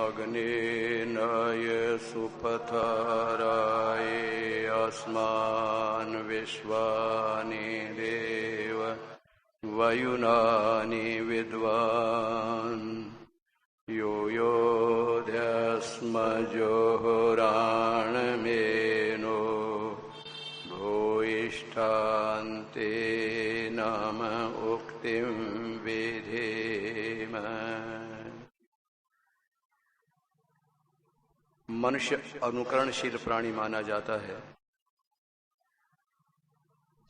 अग्नेनाय सुपथराय अस्मान् विश्वानि देव वयुनानि विद्वान् यो योऽध्यस्मजोहोराणमेनो भूयिष्ठान्ते नाम उक्तिं विधेम। मनुष्य अनुकरणशील प्राणी माना जाता है।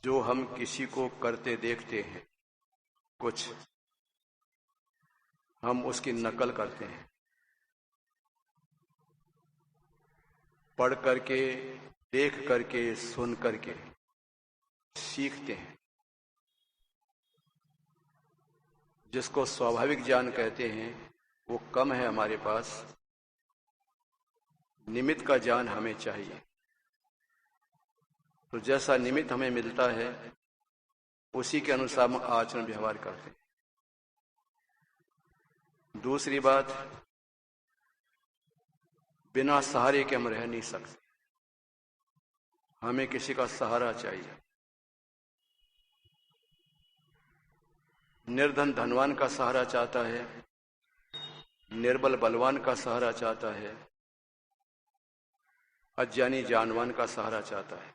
जो हम किसी को करते देखते हैं कुछ, हम उसकी नकल करते हैं, पढ़ करके, देख करके, सुन करके सीखते हैं। जिसको स्वाभाविक ज्ञान कहते हैं वो कम है हमारे पास। निमित्त का ज्ञान हमें चाहिए। तो जैसा निमित्त हमें मिलता है उसी के अनुसार हम आचरण व्यवहार करते हैं। दूसरी बात, बिना सहारे के हम रह नहीं सकते। हमें किसी का सहारा चाहिए। निर्धन धनवान का सहारा चाहता है, निर्बल बलवान का सहारा चाहता है, अज्ञानी जानवान का सहारा चाहता है।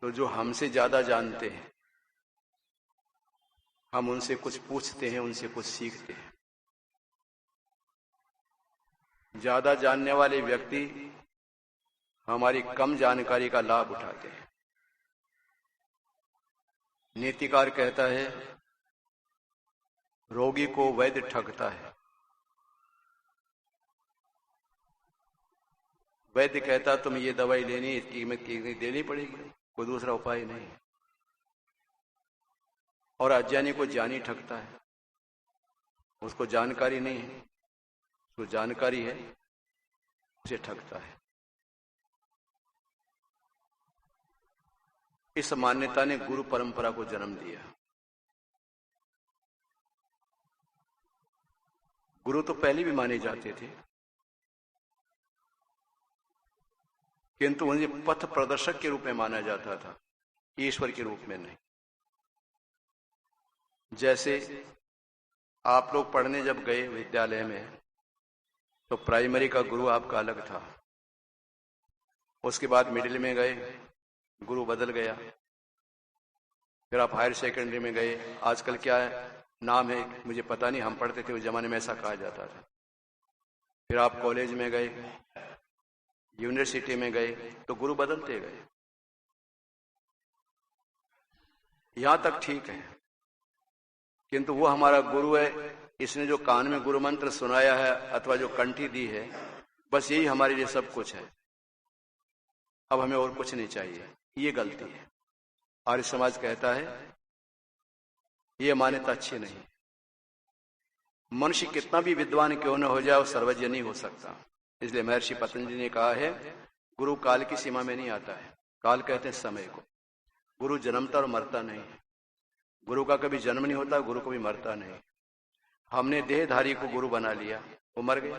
तो जो हमसे ज्यादा जानते हैं, हम उनसे कुछ पूछते हैं, उनसे कुछ सीखते हैं। ज्यादा जानने वाले व्यक्ति हमारी कम जानकारी का लाभ उठाते हैं। नीतिकार कहता है, रोगी को वैद्य ठगता है। वैद्य कहता तुम ये दवाई लेनी, इसकी कीमत देनी पड़ेगी, कोई दूसरा उपाय नहीं। और अज्ञानी को ज्ञानी ठगता है। उसको जानकारी नहीं है, उसको जानकारी है, उसे ठगता है। इस मान्यता ने गुरु परंपरा को जन्म दिया। गुरु तो पहले भी माने जाते थे, किंतु उन्हें पथ प्रदर्शक के रूप में माना जाता था, ईश्वर के रूप में नहीं। जैसे आप लोग पढ़ने जब गए विद्यालय में तो प्राइमरी का गुरु आपका अलग था। उसके बाद मिडिल में गए, गुरु बदल गया। फिर आप हायर सेकेंडरी में गए, आजकल क्या है नाम है मुझे पता नहीं, हम पढ़ते थे उस जमाने में ऐसा कहा जाता था। फिर आप कॉलेज में गए, यूनिवर्सिटी में गए, तो गुरु बदलते गए। यहां तक ठीक है, किंतु वो हमारा गुरु है, इसने जो कान में गुरु मंत्र सुनाया है अथवा जो कंठी दी है, बस यही हमारे लिए सब कुछ है। अब हमें और कुछ नहीं चाहिए। ये गलती है। आर्य समाज कहता है ये मान्यता अच्छी नहीं। मनुष्य कितना भी विद्वान क्यों न हो जाए, वो सर्वज्ञ नहीं हो सकता। इसलिए महर्षि पतंजलि ने कहा है, गुरु काल की सीमा में नहीं आता है। काल कहते हैं समय को। गुरु जन्मता और मरता नहीं है। गुरु का कभी जन्म नहीं होता, गुरु कभी मरता नहीं। हमने देहधारी को गुरु बना लिया, वो मर गया,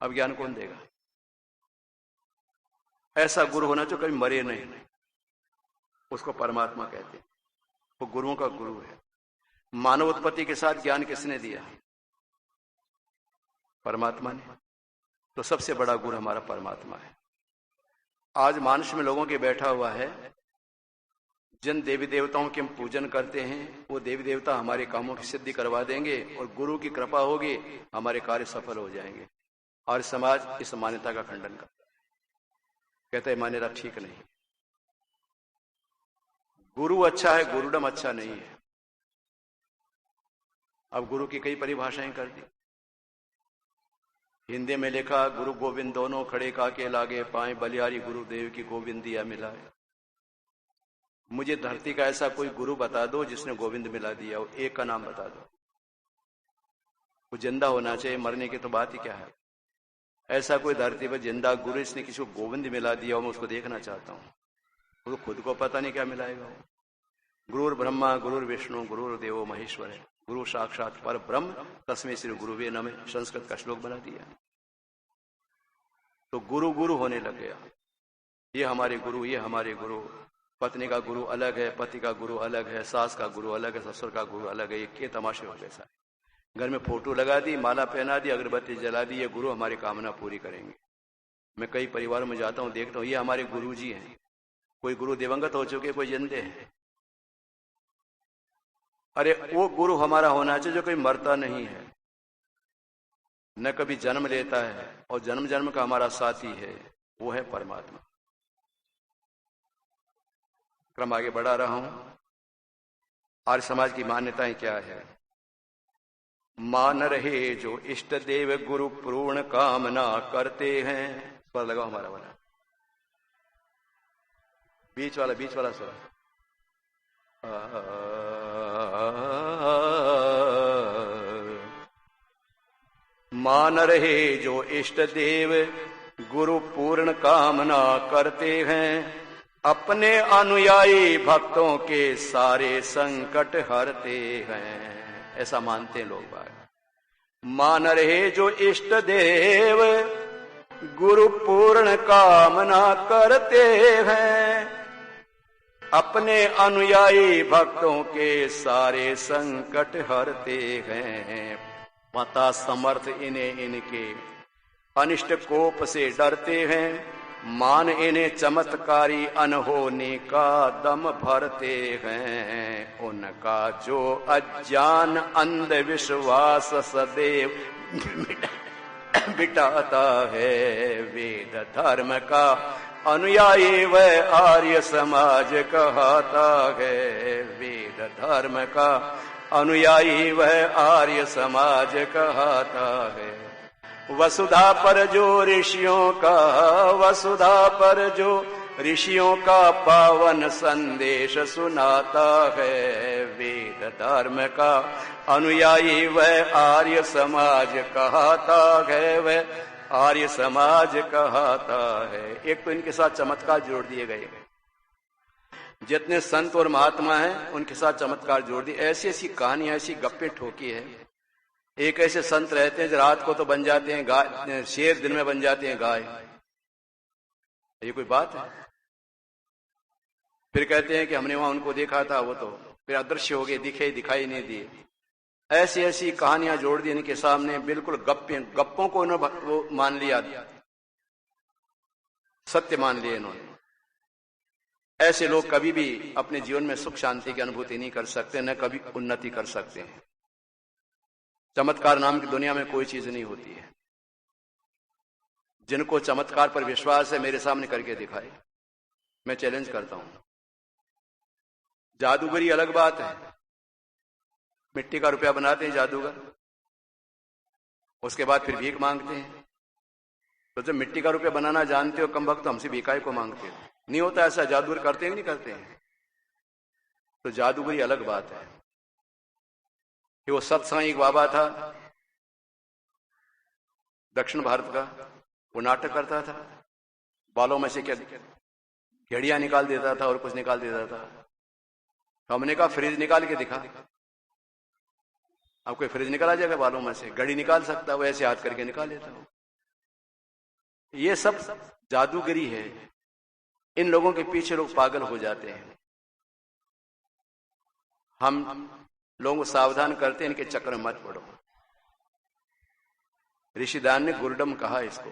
अब ज्ञान कौन देगा? ऐसा गुरु होना जो कभी मरे नहीं, उसको परमात्मा कहते हैं। वो गुरुओं का गुरु है। मानव उत्पत्ति के साथ ज्ञान किसने दिया? परमात्मा ने। तो सबसे बड़ा गुरु हमारा परमात्मा है। आज मानस में लोगों के बैठा हुआ है, जिन देवी देवताओं के हम पूजन करते हैं वो देवी देवता हमारे कामों की सिद्धि करवा देंगे और गुरु की कृपा होगी, हमारे कार्य सफल हो जाएंगे। और समाज इस मान्यता का खंडन करता है, कहता है मान्यता ठीक नहीं। गुरु अच्छा है, गुरुडम अच्छा नहीं है। अब गुरु की कई परिभाषाएं कर दी। हिंदी में लिखा, गुरु गोविंद दोनों खड़े काके लागे, पाए बलियारी गुरुदेव की गोविंदिया मिलाए। मुझे धरती का ऐसा कोई गुरु बता दो जिसने गोविंद मिला दिया हो, एक का नाम बता दो। वो जिंदा होना चाहिए, मरने की तो बात ही क्या है। ऐसा कोई धरती पर जिंदा गुरु इसने किसी को गोविंद मिला दिया हो, मैं उसको देखना चाहता हूँ। वो तो खुद को पता नहीं क्या मिलाएगा। गुरुर ब्रह्मा गुरुर विष्णु गुरुर देवो महेश्वर है। गुरु साक्षात पर ब्रह्म तस्मै श्री गुरुवे नमः, संस्कृत का श्लोक बना दिया। तो गुरु गुरु होने लग गया, ये हमारे गुरु, ये हमारे गुरु। पत्नी का गुरु अलग है, पति का गुरु अलग है, सास का गुरु अलग है, ससुर का गुरु अलग है। ये के तमाशे हो गए सारे। घर में फोटो लगा दी, माला पहना दी, अगरबत्ती जला दी, ये गुरु हमारी कामना पूरी करेंगे। मैं कई परिवारों में जाता हूँ, देखता हूँ, ये हमारे गुरु जी हैं। कोई गुरु दिवंगत हो चुके, कोई जिंदे हैं। अरे वो गुरु हमारा होना चाहिए जो कोई मरता नहीं है, न कभी जन्म लेता है और जन्म जन्म का हमारा साथी है, वो है परमात्मा। क्रम आगे बढ़ा रहा हूं। आर्य समाज की मान्यताएं क्या है? मान रहे जो इष्ट देव गुरु पूर्ण कामना करते हैं। स्वर लगाओ हमारा वाला, बीच वाला स्वर। मान रहे जो इष्ट देव गुरु पूर्ण कामना करते हैं, अपने अनुयायी भक्तों के सारे संकट हरते हैं। ऐसा मानते हैं लोग बाग। मान रहे जो इष्ट देव गुरु पूर्ण कामना करते हैं, अपने अनुयायी भक्तों के सारे संकट हरते हैं। माता समर्थ इन्हें इनके अनिष्ट कोप से डरते हैं, मान इन्हें चमत्कारी अनहोनी का दम भरते हैं। उनका जो अज्ञान अंधविश्वास सदैव मिटाता है, वेद धर्म का अनुयायी वह आर्य समाज कहता है। वेद धर्म का अनुयायी वह आर्य समाज कहता है। वसुधा पर जो ऋषियों का पावन संदेश सुनाता है, वेद धर्म का अनुयायी वह आर्य समाज कहता है, वह आर्य समाज कहता है। एक तो इनके साथ चमत्कार जोड़ दिए गए, जितने संत और महात्मा हैं उनके साथ चमत्कार जोड़ दिए। ऐसी ऐसी कहानियां, ऐसी गप्पे ठोकी है। एक ऐसे संत रहते हैं जो रात को तो बन जाते हैं गाय, शेर दिन में बन जाते हैं गाय। ये कोई बात है? फिर कहते हैं कि हमने वहां उनको देखा था, वो तो फिर अदृश्य हो गए, दिखाई नहीं दिए। ऐसी ऐसी कहानियां जोड़ दी इनके सामने, बिल्कुल गप्पों को उन्होंने मान लिया, सत्य मान लिया इन्होंने। ऐसे लोग कभी भी अपने जीवन में सुख शांति की अनुभूति नहीं कर सकते, न कभी उन्नति कर सकते हैं। चमत्कार नाम की दुनिया में कोई चीज नहीं होती है। जिनको चमत्कार पर विश्वास है मेरे सामने करके दिखाए, मैं चैलेंज करता हूं। जादूगरी अलग बात है, मिट्टी का रुपया बनाते हैं जादूगर, उसके बाद फिर भीख मांगते हैं। तो जब मिट्टी का रुपया बनाना जानते हो कम वक्त, तो हमसे भिखाई को मांगते हो? नहीं होता ऐसा। जादूगर करते हैं कि नहीं करते हैं? तो जादूगरी अलग बात है। कि वो सत्साई एक बाबा था दक्षिण भारत का, वो नाटक करता था, बालों में से क्या घेड़ियां निकाल देता था और कुछ निकाल देता था। हमने कहा फ्रिज निकाल के दिखा। अब कोई फ्रिज निकाला जाएगा बालों में से? घड़ी निकाल सकता, वो ऐसे हाथ करके निकाल लेता हो। ये सब जादूगरी है। इन लोगों के पीछे लोग पागल हो जाते हैं। हम लोगों को सावधान करते हैं, इनके चक्कर में मत पड़ो। ऋषिदान ने गुरुडम कहा इसको,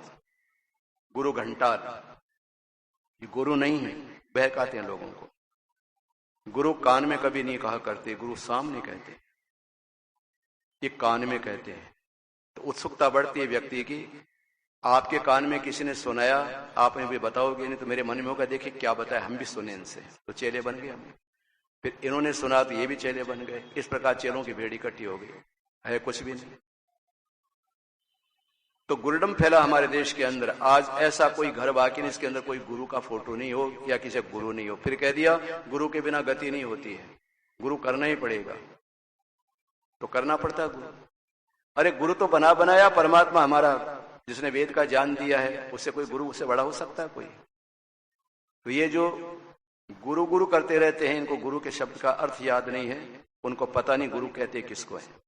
गुरु घंटार। ये गुरु नहीं है, बहकाते हैं लोगों को। गुरु कान में कभी नहीं कहा करते, गुरु सामने कहते, ये कान में कहते हैं। तो उत्सुकता बढ़ती है व्यक्ति की। आपके कान में किसी ने सुनाया, आपने भी बताओगे नहीं, तो मेरे मन में होगा देखिए क्या बताया, हम भी सुने इनसे, तो चेले बन गए हम। फिर इन्होंने सुना तो ये भी चेले बन गए। इस प्रकार चेलों की भीड़ इकट्ठी हो गई, है कुछ भी नहीं। तो गुरुडम फैला हमारे देश के अंदर। आज ऐसा कोई घर बाकी नहीं इसके अंदर कोई गुरु का फोटो नहीं हो या किसी गुरु नहीं हो। फिर कह दिया गुरु के बिना गति नहीं होती है, गुरु करना ही पड़ेगा। तो करना पड़ता गुरु। अरे गुरु तो बना बनाया परमात्मा हमारा, जिसने वेद का ज्ञान दिया है, उससे कोई गुरु उससे बड़ा हो सकता है कोई? तो ये जो गुरु गुरु करते रहते हैं, इनको गुरु के शब्द का अर्थ याद नहीं है। उनको पता नहीं गुरु कहते किसको है।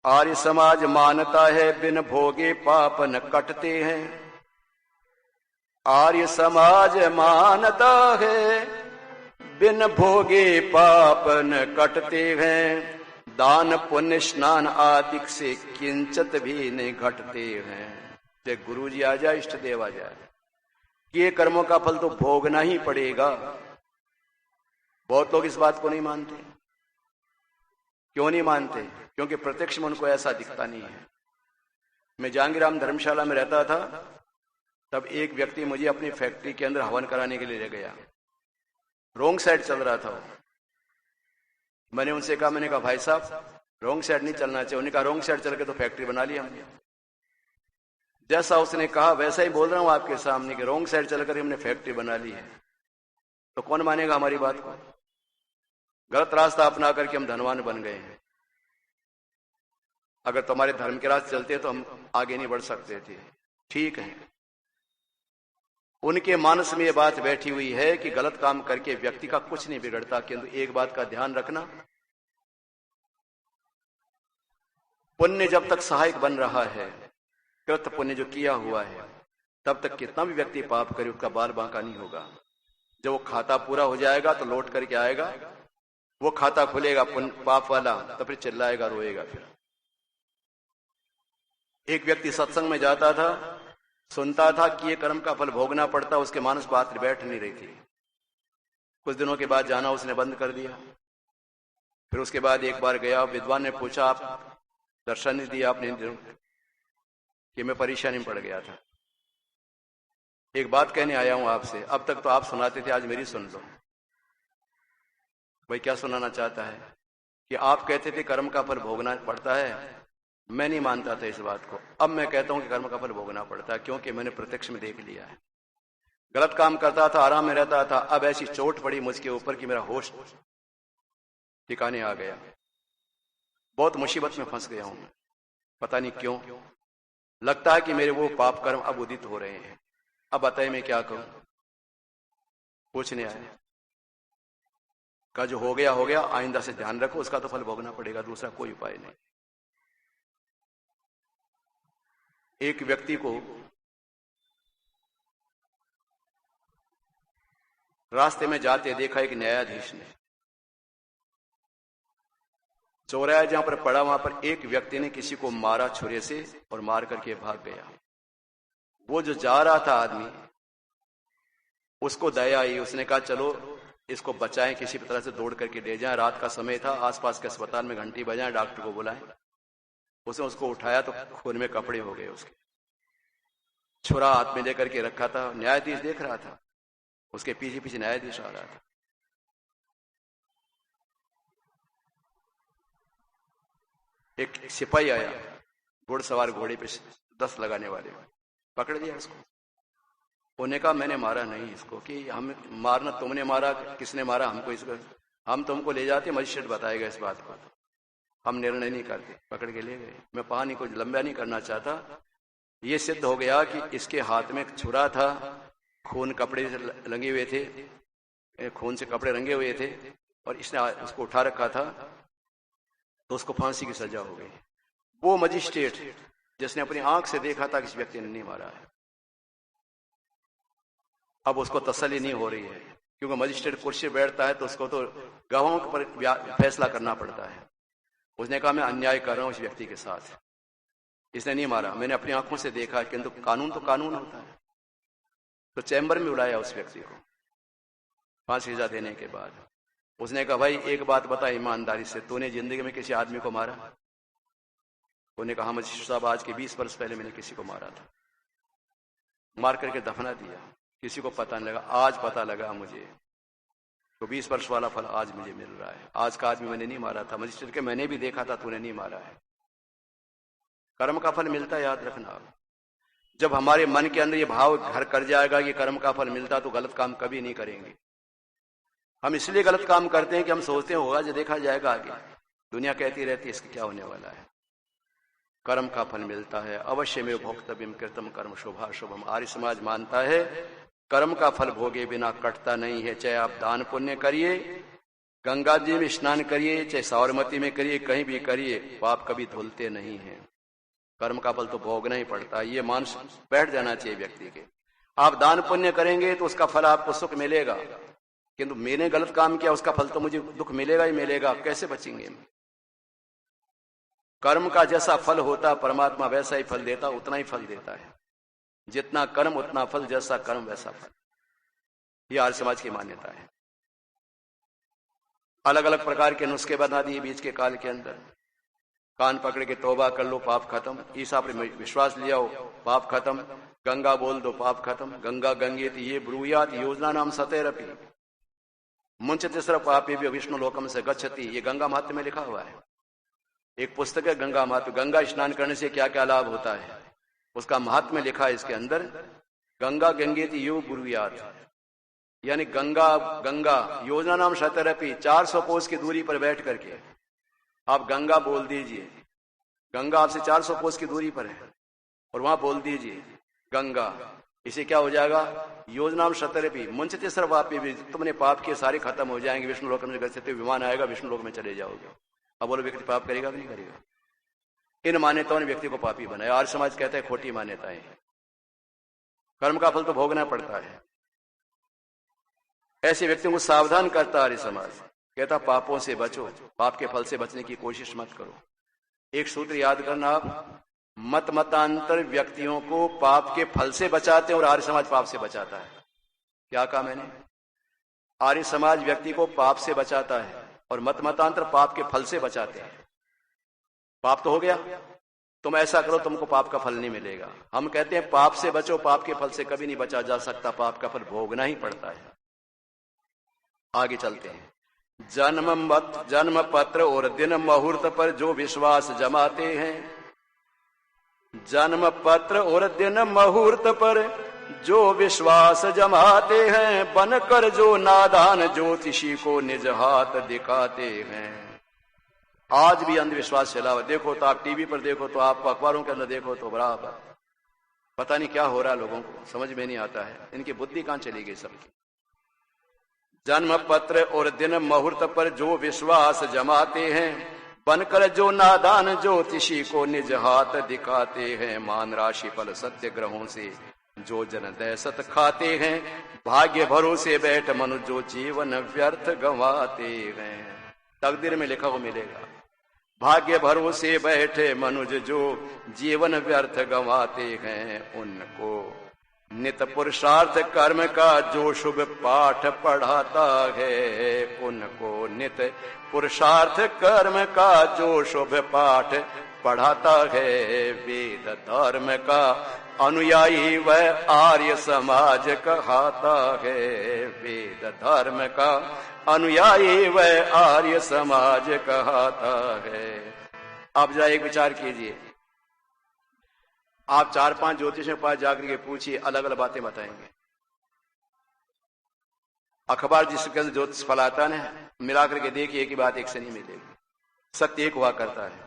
आर्य समाज मानता है बिन भोगे पाप न कटते हैं। आर्य समाज मानता है बिन भोगे पाप न कटते हैं। दान पुण्य स्नान आदि से किंचित भी नहीं घटते हैं। चाहे गुरु जी आ जाए, इष्ट देव आ जाए, किए कर्मों का फल तो भोगना ही पड़ेगा। बहुत लोग इस बात को नहीं मानते। क्यों नहीं मानते? क्योंकि प्रत्यक्ष में उनको ऐसा दिखता नहीं है। मैं जहांगीराम धर्मशाला में रहता था, तब एक व्यक्ति मुझे अपनी फैक्ट्री के अंदर हवन कराने के लिए ले गया। रोंग साइड चल रहा था वो। मैंने उनसे कहा, मैंने कहा भाई साहब रोंग साइड नहीं चलना चाहिए। उन्होंने कहा रोंग साइड चल के तो फैक्ट्री बना ली हमने। जैसा उसने कहा वैसा ही बोल रहा हूं आपके सामने कि रोंग साइड चलकर हमने फैक्ट्री बना ली है। तो कौन मानेगा हमारी बात को? गलत रास्ता अपना करके हम धनवान बन गए हैं। अगर तुम्हारे धर्म के रास्ते चलते तो हम आगे नहीं बढ़ सकते थे। ठीक है, उनके मानस में यह बात बैठी हुई है कि गलत काम करके व्यक्ति का कुछ नहीं बिगड़ता, किंतु एक बात का ध्यान रखना, पुण्य जब तक सहायक बन रहा है, कृत पुण्य जो किया हुआ है, तब तक कितना भी व्यक्ति पाप करे उसका बाल बांका नहीं होगा। जब वो खाता पूरा हो जाएगा तो लौट करके आएगा, वो खाता खुलेगा पाप वाला, तो फिर चिल्लाएगा, रोएगा। फिर एक व्यक्ति सत्संग में जाता था, सुनता था कि ये कर्म का फल भोगना पड़ता, उसके मानस बात बैठ नहीं रही थी। कुछ दिनों के बाद जाना उसने बंद कर दिया। फिर उसके बाद एक बार गया, विद्वान ने पूछा आप दर्शन नहीं दिया आपने कि मैं परेशानी में पड़ गया था। एक बात कहने आया हूं आपसे, अब तक तो आप सुनाते थे, आज मेरी सुन लो। भाई क्या सुनाना चाहता है? कि आप कहते थे कर्म का फल भोगना पड़ता है, मैं नहीं मानता था इस बात को। अब मैं कहता हूं कि कर्म का फल भोगना पड़ता है, क्योंकि मैंने प्रत्यक्ष में देख लिया है। गलत काम करता था, आराम में रहता था, अब ऐसी चोट पड़ी मुझके ऊपर कि मेरा होश ठिकाने आ गया। बहुत मुसीबत में फंस गया हूं मैं, पता नहीं क्यों। लगता है कि मेरे वो पाप कर्म अब उदित हो रहे हैं। अब बताइए मैं क्या करूं? पूछने आया, का जो हो गया हो गया, आइंदा से ध्यान रखो, उसका तो फल भोगना पड़ेगा, दूसरा कोई उपाय नहीं। एक व्यक्ति को रास्ते में जाते देखा एक न्यायाधीश ने। चौराहा जहां पर पड़ा, वहां पर एक व्यक्ति ने किसी को मारा छुरे से और मार करके भाग गया। वो जो जा रहा था आदमी, उसको दया आई, उसने कहा चलो इसको बचाएं, किसी तरह से दौड़ करके ले जाएं। रात का समय था, आसपास के अस्पताल में घंटी बजाएं, डॉक्टर को बुलाएं। उसने उसको उठाया तो खून में कपड़े हो गए उसके। छुरा हाथ में लेकर के रखा था, न्यायाधीश देख रहा था, उसके पीछे पीछे न्यायाधीश आ रहा था। एक सिपाही आया, घुड़सवार घोड़े पे 10 लगाने वाले, पकड़ लिया उसको। उन्होंने कहा मैंने मारा नहीं इसको। कि हम मारना, तुमने मारा, किसने मारा हमको? इसको हम तुमको ले जाते, मजिस्ट्रेट बताएगा इस बात को, हम निर्णय नहीं करते। पकड़ के ले गए। मैं कहानी को लंबा नहीं करना चाहता। ये सिद्ध हो गया कि इसके हाथ में छुरा था, खून कपड़े से रंगे हुए थे, खून से कपड़े रंगे हुए थे, और इसने उसको उठा रखा था, तो उसको फांसी की सजा हो गई। वो मजिस्ट्रेट जिसने अपनी आंख से देखा था कि इस व्यक्ति ने नहीं मारा है, अब उसको तसल्ली नहीं हो रही है, क्योंकि मजिस्ट्रेट कुर्सी बैठता है तो उसको तो गवाहों पर फैसला करना पड़ता है। उसने कहा मैं अन्याय कर रहा हूं इस व्यक्ति के साथ, इसने नहीं मारा, मैंने अपनी आंखों से देखा, किंतु कानून तो कानून होता है। तो चैम्बर में बुलाया उस व्यक्ति को फांसी सजा देने के बाद। उसने कहा भाई एक बात बता ईमानदारी से, तूने जिंदगी में किसी आदमी को मारा? उन्होंने कहा मजिस्ट्रेट साहब आज के 20 वर्ष पहले मैंने किसी को मारा था, मार करके दफना दिया, किसी को पता नहीं लगा। आज पता लगा मुझे, तो 20 वर्ष वाला फल आज मुझे मिल रहा है। आज का आदमी मैंने नहीं मारा था। मजिस्ट्रेट के मैंने भी देखा था, तूने नहीं मारा है। कर्म का फल मिलता है, याद रखना। जब हमारे मन के अंदर ये भाव घर कर जाएगा कि कर्म का फल मिलता, तो गलत काम कभी नहीं करेंगे। हम इसलिए गलत काम करते हैं कि हम सोचते हैं होगा जो देखा जाएगा आगे। दुनिया कहती रहती है इसके क्या होने वाला है। कर्म का फल मिलता है, अवश्य में भोक्तव्यम कृतम कर्म शुभा शुभम। आर्य समाज मानता है कर्म का फल भोगे बिना कटता नहीं है। चाहे आप दान पुण्य करिए, गंगा जी में स्नान करिए, चाहे साबरमती में करिए, कहीं भी करिए, पाप कभी धुलते नहीं हैं। कर्म का फल तो भोगना ही पड़ता है, ये मानस बैठ जाना चाहिए व्यक्ति के। आप दान पुण्य करेंगे तो उसका फल आपको सुख मिलेगा, किंतु मैंने गलत काम किया उसका फल तो मुझे दुख मिलेगा ही मिलेगा, कैसे बचेंगे? कर्म का जैसा फल होता परमात्मा वैसा ही फल देता, उतना ही फल देता है। जितना कर्म उतना फल, जैसा कर्म वैसा फल, यह आर्य समाज की मान्यता है। अलग अलग प्रकार के नुस्खे बना दिए बीच के काल के अंदर। कान पकड़ के तौबा कर लो, पाप खत्म। ईसा पर विश्वास लिया हो, पाप खत्म। गंगा बोल दो, पाप खत्म। गंगा गंगेति ये ब्रूयात योजना नाम सतैरपि मुंचति सर्व पापी भी विष्णु लोकम से गच्छति, ये गंगा महात्म्य में लिखा हुआ है। एक पुस्तक है गंगा महात्म्य। गंगा स्नान करने से क्या क्या लाभ होता है उसका महात्म्य लिखा है इसके अंदर। गंगा गंगेति यो ब्रूयात, यानी गंगा गंगा योजना नाम सतैरपि, 400 कोस की दूरी पर बैठ करके आप गंगा बोल दीजिए। गंगा आपसे 400 कोस की दूरी पर है और वहां बोल दीजिए गंगा, इसे क्या हो जाएगा? योजनाम सतैरपि मुंचते सर्व पापी भी, तुमने पाप के सारे खत्म हो जाएंगे। विष्णु लोक में गच्छति, विमान आएगा, विष्णु लोक में चले जाओगे। अब बोलो व्यक्ति पाप करेगा कि नहीं करेगा? इन मान्यताओं ने व्यक्ति को पापी बनाया। आर्य समाज कहता है खोटी मान्यताएं, कर्म का फल तो भोगना पड़ता है। ऐसे व्यक्तियों को सावधान करता आर्य समाज, कहता पापों से बचो, पाप के फल से बचने की कोशिश मत करो। एक सूत्र याद करना आप, मत मतांतर व्यक्तियों को पाप के फल से बचाते हैं और आर्य समाज पाप से बचाता है। क्या कहा मैंने? आर्य समाज व्यक्ति को पाप से बचाता है और मत मतांतर पाप के फल से बचाते हैं। पाप तो हो गया, तुम ऐसा करो तुमको पाप का फल नहीं मिलेगा। हम कहते हैं पाप से बचो, पाप के फल से कभी नहीं बचा जा सकता, पाप का फल भोगना ही पड़ता है। आगे चलते हैं। जन्म पत्र और दिन मुहूर्त पर जो विश्वास जमाते हैं, जन्म पत्र और दिन मुहूर्त पर जो विश्वास जमाते हैं, बनकर जो नादान ज्योतिषी को निज हाथ दिखाते हैं। आज भी अंधविश्वास चला हुआ, देखो तो आप टीवी पर देखो तो आप अखबारों के अंदर देखो तो बराबर पता नहीं क्या हो रहा है, लोगों को समझ में नहीं आता है। इनकी बुद्धि कहां चली गई सबकी? जन्म पत्र और दिन मुहूर्त पर जो विश्वास जमाते हैं, बनकर जो नादान ज्योतिषी को निज हाथ दिखाते हैं। मान राशि फल सत्य ग्रहों से जो जन दहशत खाते हैं, भाग्य भरोसे बैठ मनुष्य जो जीवन व्यर्थ गंवाते हैं। तकदीर में लिखा हो मिलेगा। भाग्य भरोसे बैठे मनुष्य जो जीवन व्यर्थ गंवाते हैं, उनको नित पुरुषार्थ कर्म का जो शुभ पाठ पढ़ाता है, उनको नित पुरुषार्थ कर्म का जो शुभ पाठ पढ़ाता है। वेद धर्म का अनुयायी वह आर्य समाज कहता है, वेद धर्म का अनुयायी वह आर्य समाज कहता है। अब जरा एक विचार कीजिए, आप 4-5 ज्योतिषियों के पास जाकर के पूछिए, अलग अलग बातें बताएंगे। अखबार जिसके अंदर ज्योतिष फल आता है, मिलाकर के देखिए एक ही बात एक से नहीं मिलेगी। सत्य एक हुआ करता है।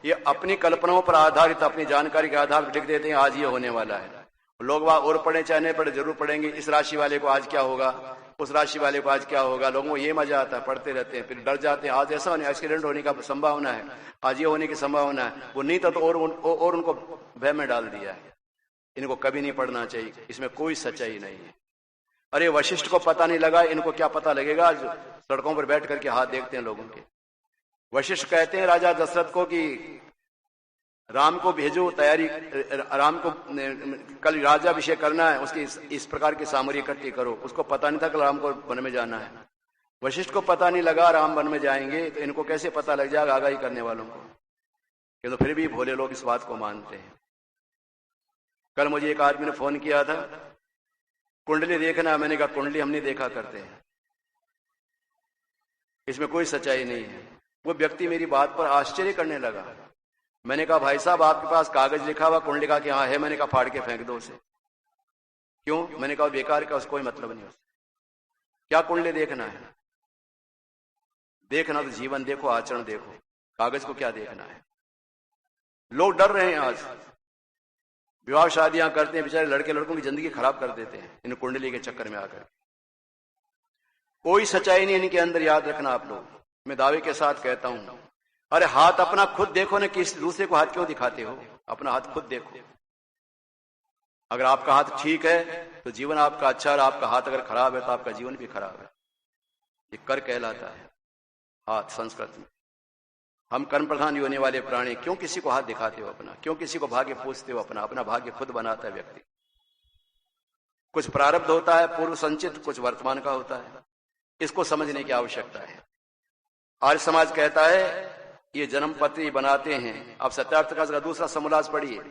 ये अपनी कल्पनाओं पर आधारित, अपनी जानकारी के आधार पर लिख देते हैं आज ये होने वाला है। लोग वहां और पढ़े चाहे नहीं पढ़े जरूर पढ़ेंगे, इस राशि वाले को आज क्या होगा, उस राशि वाले को आज क्या होगा। लोगों को ये मजा आता है, पढ़ते रहते हैं, फिर डर जाते हैं आज ऐसा होने, एक्सीडेंट होने का संभावना है, आज ये होने की संभावना है। वो नहीं था तो और उनको भय में डाल दिया है। इनको कभी नहीं पढ़ना चाहिए, इसमें कोई सच्चाई नहीं है। अरे वशिष्ठ को पता नहीं लगा, इनको क्या पता लगेगा? आज सड़कों पर बैठ करके हाथ देखते हैं लोगों के। वशिष्ठ कहते हैं राजा दशरथ को कि राम को भेजो, तैयारी, राम को कल राज्याभिषेक करना है, उसकी इस प्रकार की सामग्री इकट्ठी करो। उसको पता नहीं था कि राम को वन में जाना है। वशिष्ठ को पता नहीं लगा राम वन में जाएंगे, तो इनको कैसे पता लग जाएगा आगाही करने वालों को? किंतु फिर भी भोले लोग इस बात को मानते हैं। कल मुझे एक आदमी ने फोन किया था, कुंडली देखना। मैंने कहा कुंडली हम नहीं देखा करते हैं, इसमें कोई सच्चाई नहीं है। वो व्यक्ति मेरी बात पर आश्चर्य करने लगा। मैंने कहा भाई साहब आपके पास कागज लिखा हुआ कुंडली का? कि हाँ है। मैंने कहा फाड़ के फेंक दो उसे। क्यों? मैंने कहा बेकार का, उसको कोई मतलब नहीं। क्या कुंडली देखना है? देखना तो जीवन देखो, आचरण देखो, कागज को क्या देखना है। लोग डर रहे हैं आज, विवाह शादियां करते हैं, बेचारे लड़के लड़कों की जिंदगी खराब कर देते हैं इन कुंडली के चक्कर में आकर। कोई सच्चाई नहीं इनके अंदर, याद रखना आप लोग। मैं दावे के साथ कहता हूं। अरे हाथ अपना खुद देखो ना, किसी दूसरे को हाथ क्यों दिखाते हो? अपना हाथ खुद देखो। अगर आपका हाथ ठीक है तो जीवन आपका अच्छा, और आपका हाथ अगर खराब है तो आपका जीवन भी खराब है। ये कर कहलाता है हाथ संस्कृत में। हम कर्म प्रधान होने वाले प्राणी, क्यों किसी को हाथ दिखाते हो अपना? क्यों किसी को भाग्य पूछते हो अपना? अपना भाग्य खुद बनाता है व्यक्ति। कुछ प्रारब्ध होता है पूर्व संचित, कुछ वर्तमान का होता है। इसको समझने की आवश्यकता है। आर्य समाज कहता है ये जन्म पत्री बनाते हैं। अब सत्यार्थ का दूसरा समोल्लास पढ़िए।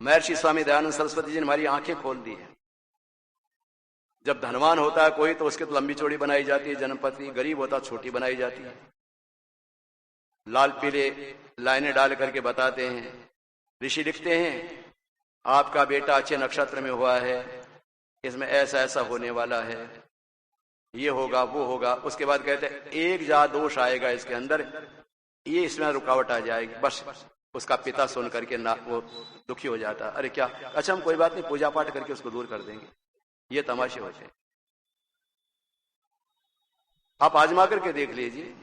महर्षि स्वामी दयानंद सरस्वती जी ने हमारी आंखें खोल दी है। जब धनवान होता है कोई तो उसके तो लंबी चौड़ी बनाई जाती है जन्म पत्री, गरीब होता छोटी बनाई जाती है। लाल पीले लाइनें डाल करके बताते हैं। ऋषि लिखते हैं आपका बेटा अच्छे नक्षत्र में हुआ है, इसमें ऐसा ऐसा होने वाला है, ये होगा वो होगा। उसके बाद कहते हैं एक जा दोष आएगा इसके अंदर, ये इसमें रुकावट आ जाएगी। बस उसका पिता सुन करके ना वो दुखी हो जाता। अरे क्या, अच्छा हम कोई बात नहीं, पूजा पाठ करके उसको दूर कर देंगे। ये तमाशे होते हैं। आप आजमा करके देख लीजिए।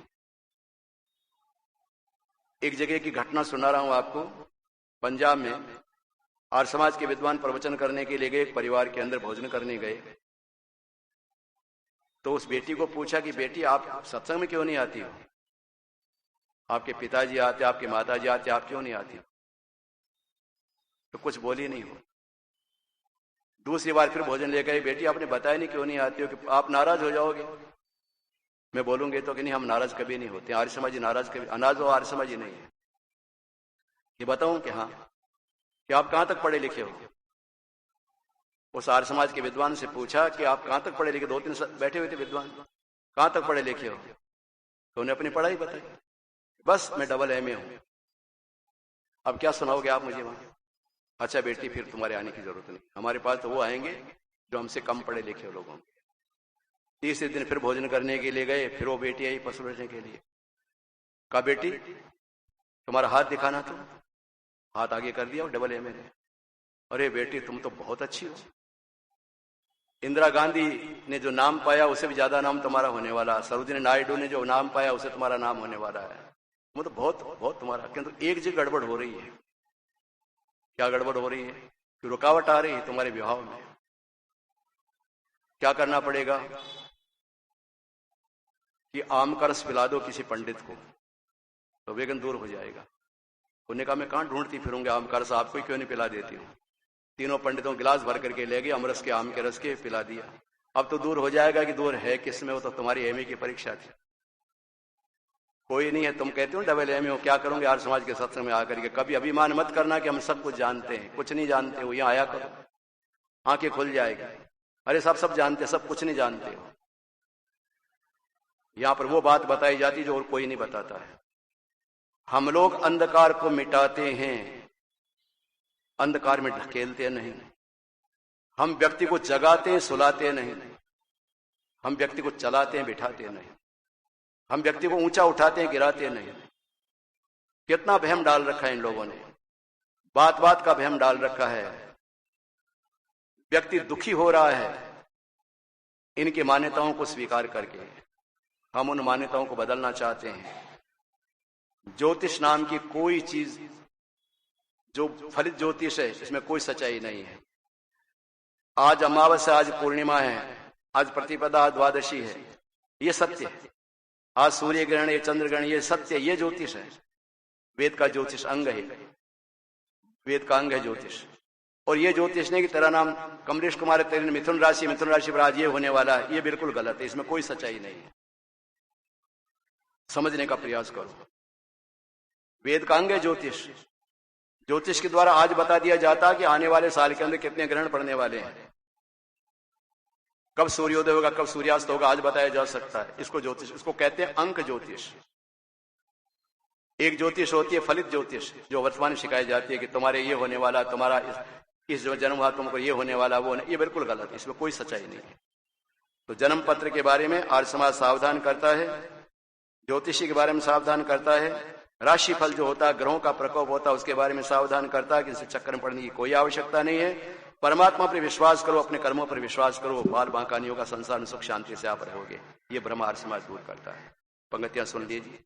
एक जगह की घटना सुना रहा हूं आपको। पंजाब में आर्य समाज के विद्वान प्रवचन करने के लिए गए, एक परिवार के अंदर भोजन करने गए। तो उस बेटी को पूछा कि बेटी आप सत्संग में क्यों नहीं आती हो? आपके पिताजी आते, आपके माताजी आते, आप क्यों नहीं आती? तो कुछ बोली नहीं हो। दूसरी बार फिर भोजन ले गए। बेटी आपने बताया नहीं क्यों नहीं आती हो? कि आप नाराज हो जाओगे। मैं बोलूंगे तो कि नहीं, हम नाराज कभी नहीं होते। आर्य समाजी नाराज कभी, अनाज हो आर्य समाजी नहीं है। ये बताऊं कि हाँ, कि आप कहां तक पढ़े लिखे हो? उस आर्य समाज के विद्वान से पूछा कि आप कहां तक पढ़े लिखे? 2-3 बैठे हुए थे विद्वान, कहां तक पढ़े लिखे हो? तो उन्हें अपनी पढ़ाई बताई। बस मैं AA हूं। अब क्या सुनाओगे आप मुझे वहां? अच्छा बेटी फिर तुम्हारे आने की जरूरत नहीं, हमारे पास तो वो आएंगे जो हमसे कम पढ़े लिखे लोगों। तीसरे दिन फिर भोजन करने के लिए गए। फिर वो बेटी आई पसुरने के लिए। कहा बेटी तुम्हारा हाथ दिखाना। तो हाथ आगे कर दिया AA ने। अरे बेटी तुम तो बहुत अच्छी हो। इंदिरा गांधी ने जो नाम पाया उससे भी ज्यादा नाम तुम्हारा होने वाला। सरोजिनी नायडू ने जो नाम पाया उससे तुम्हारा नाम होने वाला है। वो तो बहुत बहुत तुम्हारा, किंतु एक जगह गड़बड़ हो रही है। क्या गड़बड़ हो रही है? कि रुकावट आ रही है तुम्हारे विवाह में। क्या करना पड़ेगा? कि आम का रस पिला दो किसी पंडित को तो वेगन दूर हो जाएगा। उन्होंने कहा मैं कहां ढूंढती फिरूंगी आम का रस, आपको क्यों नहीं पिला देती हूँ। तीनों पंडितों गिलास भर करके ले गए, अमरस के आम के रस के पिला दिया। अब तो दूर हो जाएगा। कि दूर है किसमें? वो तो तुम्हारी MA की परीक्षा थी। कोई नहीं है, तुम कहते हो AA हो, क्या करोगे आर्य समाज के सत्संग में आकर के? कभी अभिमान मत करना कि हम सब कुछ जानते हैं। कुछ नहीं जानते हो। यहाँ आया करो, आंखें खुल जाएगी। अरे सब जानते, सब कुछ नहीं जानते हो। यहां पर वो बात बताई जाती जो और कोई नहीं बताता है। हम लोग अंधकार को मिटाते हैं, अंधकार में ढकेलते नहीं। हम व्यक्ति को जगाते हैं, सुलाते नहीं। हम व्यक्ति को चलाते हैं, बिठाते नहीं। हम व्यक्ति को ऊंचा उठाते हैं, गिराते नहीं। कितना वहम डाल रखा है इन लोगों ने। बात बात का वहम डाल रखा है। व्यक्ति दुखी हो रहा है इनकी मान्यताओं को स्वीकार करके। हम उन मान्यताओं को बदलना चाहते हैं। ज्योतिष नाम की कोई चीज जो फलित ज्योतिष है इसमें कोई सच्चाई नहीं है। आज अमावस्या, आज पूर्णिमा है, आज प्रतिपदा, आज द्वादशी है, ये सत्य है। आज सूर्य ग्रहण, ये चंद्र ग्रहण, ये सत्य, ये ज्योतिष है। वेद का ज्योतिष अंग है। वेद का अंग है ज्योतिष। और ये ज्योतिष ने कि तेरा नाम कमलेश कुमार है, तेरे मिथुन राशि पर आज ये होने वाला है, ये बिल्कुल गलत है। इसमें कोई सच्चाई नहीं है। समझने का प्रयास करो। वेद का अंग है ज्योतिष। ज्योतिष के द्वारा आज बता दिया जाता है कि आने वाले साल के अंदर कितने ग्रहण पड़ने वाले हैं, कब सूर्योदय होगा, कब सूर्यास्त होगा, आज बताया जा सकता है। इसको ज्योतिष, इसको कहते हैं अंक ज्योतिष। एक ज्योतिष होती है फलित ज्योतिष, जो वर्तमान में सिखाई जाती है कि तुम्हारे ये होने वाला, तुम्हारा इस जो जन्म हुआ तुमको ये होने वाला, वो ये बिल्कुल गलत है। इसमें कोई सच्चाई नहीं है। तो जन्म पत्र के बारे में आर्य समाज सावधान करता है, ज्योतिषी के बारे में सावधान करता है, राशि फल जो होता है, ग्रहों का प्रकोप होता है, उसके बारे में सावधान करता है कि इनसे चक्कर में पड़ने की कोई आवश्यकता नहीं है। परमात्मा पर विश्वास करो, अपने कर्मों पर विश्वास करो, बाल बांकानियों का संसार में सुख शांति से आप रहोगे। ये ब्रह्म आर्य समाज दूर करता है। पंक्तियां सुन लीजिए।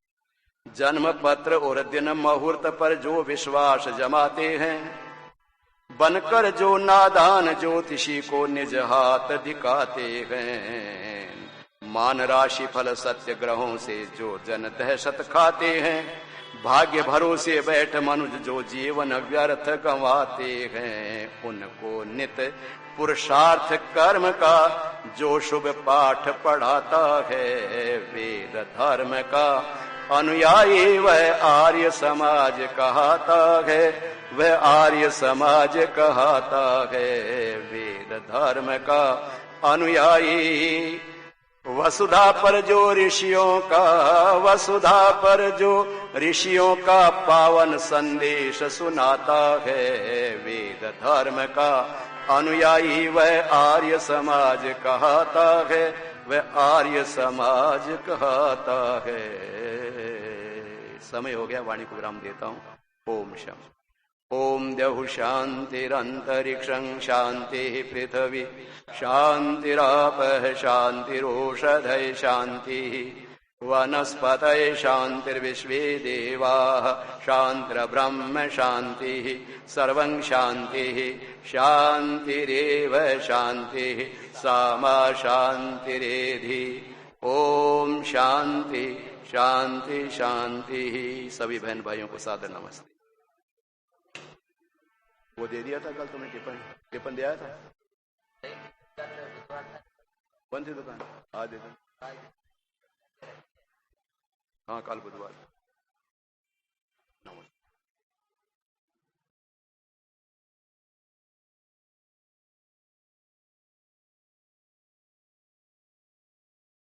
जन्म पत्र और दिन मुहूर्त पर जो विश्वास जमाते हैं, बनकर जो नादान ज्योतिषी को निज हाथ दिखाते हैं, मान राशि फल सत्य ग्रहों से जो जन दहशत खाते हैं, भाग्य भरोसे बैठ मनुज जो जीवन व्यर्थ गंवाते हैं, उनको नित पुरुषार्थ कर्म का जो शुभ पाठ पढ़ाता है, वेद धर्म का अनुयायी वह आर्य समाज कहता है, वह आर्य समाज कहता है, वेद धर्म का अनुयायी। वसुधा पर जो ऋषियों का, वसुधा पर जो ऋषियों का पावन संदेश सुनाता है, वेद धर्म का अनुयायी वह आर्य समाज कहता है, वह आर्य समाज कहता है। समय हो गया, वाणी को विराम देता हूं। ओम शम ओम द्यौः शान्तिरन्तरिक्षं शान्तिः पृथिवी शान्तिरापः शान्तिरोषधय शान्तिः वनस्पतये शान्तिर्विश्वे देवाः शान्तिर्ब्रह्म शान्तिः सर्वं शान्तिः शान्तिरेव शान्तिः सामा शान्तिरेधि। ओम शांति शांति शांति। सभी बहन भाइयों को सादर नमस्ते। वो दे दिया था कल तुमने टिफिन दे आया था? कौन सी दुकान? आज दे दो। हाँ कल बुधवार।